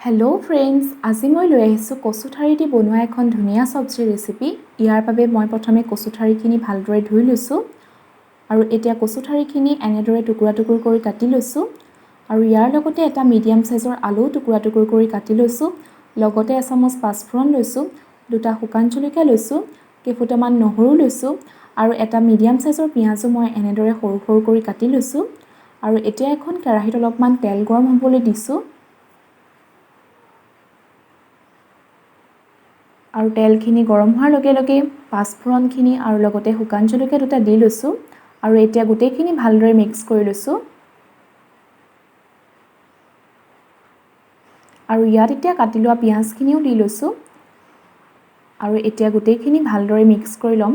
Hello' friends, আজি মই লৈ আহিছোঁ কচু ঠাৰি দি বনোৱা এখন ধুনীয়া চব্জিৰ ৰেচিপি। ইয়াৰ বাবে মই প্ৰথমে কচু ঠাৰিখিনি ভালদৰে ধুই লৈছোঁ আৰু এতিয়া কচু ঠাৰিখিনি এনেদৰে টুকুৰা টুকুৰ কৰি কাটি লৈছোঁ আৰু ইয়াৰ লগতে এটা মিডিয়াম সাইজৰ আলু টুকুৰা টুকুৰ কৰি কাটি লৈছোঁ। লগতে এচামুচ পাঁচফোৰণ লৈছোঁ, দুটা শুকান জলকীয়া লৈছোঁ, কেইফুটামান নহৰু লৈছোঁ আৰু এটা মিডিয়াম সাইজৰ পিঁয়াজো মই এনেদৰে সৰু সৰু কৰি কাটি লৈছোঁ। আৰু এতিয়া এখন কেৰাহীত অলপমান তেল গৰম হ'বলৈ দিছোঁ আৰু তেলখিনি গৰম হোৱাৰ লগে লগে পাঁচফোৰণখিনি আৰু লগতে শুকান জলকীয়া দুটা দি লৈছোঁ আৰু এতিয়া গোটেইখিনি ভালদৰে মিক্স কৰি লৈছোঁ। আৰু ইয়াত এতিয়া কাটি লোৱা পিঁয়াজখিনিও দি লৈছোঁ আৰু এতিয়া গোটেইখিনি ভালদৰে মিক্স কৰি ল'ম।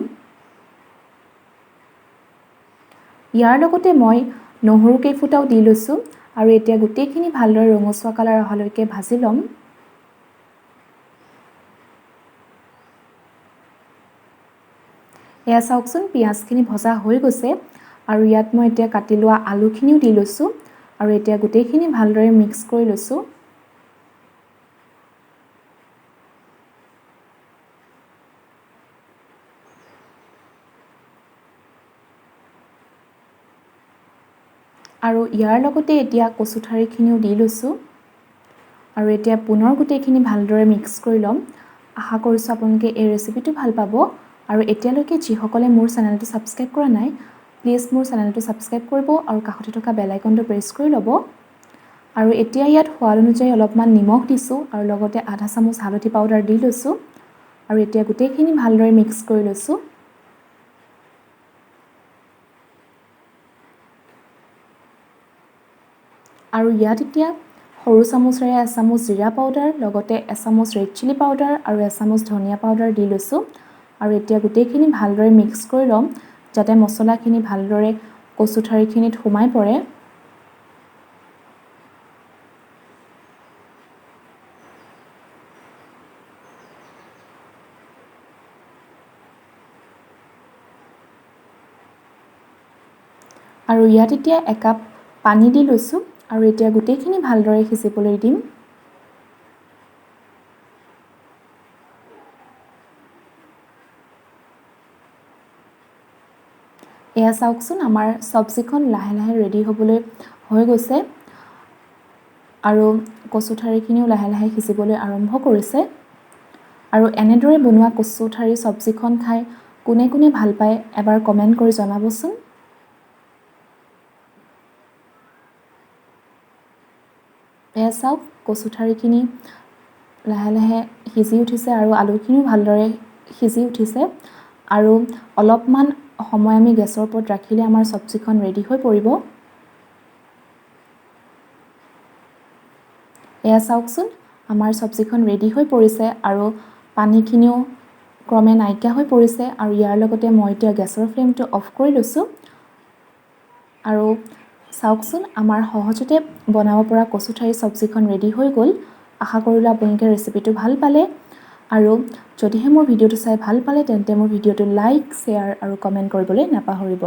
ইয়াৰ লগতে মই নহৰু কেইফুটাও দি লৈছোঁ আৰু এতিয়া গোটেইখিনি ভালদৰে ৰঙচুৱা কালাৰ অহালৈকে ভাজি ল'ম। এয়া চাওকচোন, পিঁয়াজখিনি ভজা হৈ গৈছে আৰু ইয়াত মই এতিয়া কাটি লোৱা আলুখিনিও দি লৈছোঁ আৰু এতিয়া গোটেইখিনি ভালদৰে মিক্স কৰি লৈছোঁ। আৰু ইয়াৰ লগতে এতিয়া কচু ঠাৰিখিনিও দি লৈছোঁ আৰু এতিয়া পুনৰ গোটেইখিনি ভালদৰে মিক্স কৰি ল'ম। আশা কৰিছোঁ আপোনালোকে এই ৰেচিপিটো ভাল পাব আৰু এতিয়ালৈকে যিসকলে মোৰ চেনেলটো ছাবস্ক্ৰাইব কৰা নাই, প্লিজ মোৰ চেনেলটো ছাবস্ক্ৰাইব কৰিব আৰু কাষতে থকা বেল আইকনটো প্ৰেছ কৰি ল'ব। আৰু এতিয়া ইয়াত সোৱাদ অনুযায়ী অলপমান নিমখ দিছোঁ আৰু লগতে আধা চামুচ হালধি পাউডাৰ দি লৈছোঁ আৰু এতিয়া গোটেইখিনি ভালদৰে মিক্স কৰি লৈছোঁ। আৰু ইয়াত এতিয়া সৰু চামুচেৰে এচামুচ জিৰা পাউডাৰ, লগতে এচামুচ ৰেড চিলি পাউডাৰ আৰু এচামুচ ধনিয়া পাউডাৰ দি লৈছোঁ আৰু এতিয়া গোটেইখিনি ভালদৰে মিক্স কৰি ল'ম যাতে মছলাখিনি ভালদৰে কচু ঠাৰিখিনিত সোমাই পৰে। আৰু ইয়াত এতিয়া একাপ পানী দি লৈছোঁ আৰু এতিয়া গোটেইখিনি ভালদৰে সিজিবলৈ দিম। এয়া চাওকচোন, আমাৰ চব্জিখন লাহে লাহে ৰেডি হ'বলৈ হৈ গৈছে আৰু কচু ঠাৰিখিনিও লাহে লাহে সিজিবলৈ আৰম্ভ কৰিছে। আৰু এনেদৰে বনোৱা কচু ঠাৰি চব্জিখন খাই কোনে কোনে ভাল পায় এবাৰ কমেণ্ট কৰি জনাবচোন। এয়া চাওক, কচু ঠাৰিখিনি লাহে লাহে সিজি উঠিছে আৰু আলুখিনিও ভালদৰে সিজি উঠিছে আৰু অলপমান সময় আমি গেছৰ ওপৰত ৰাখিলে আমাৰ চব্জিখন ৰেডি হৈ পৰিব। এয়া চাওকচোন, আমাৰ চব্জিখন ৰেডি হৈ পৰিছে আৰু পানীখিনিও ক্ৰমে নাইকিয়া হৈ পৰিছে আৰু ইয়াৰ লগতে মই এতিয়া গেছৰ ফ্লেমটো অফ কৰি লৈছোঁ। আৰু চাওকচোন, আমাৰ সহজতে বনাব পৰা কচু ঠাৰি চব্জিখন ৰেডি হৈ গ'ল। আশা কৰিলোঁ আপোনালোকে ৰেচিপিটো ভাল পালে আৰু যদিহে মোৰ ভিডিঅ'টো চাই ভাল পালে তেন্তে মোৰ ভিডিঅ'টো লাইক, শ্বেয়াৰ আৰু কমেণ্ট কৰিবলৈ নাপাহৰিব।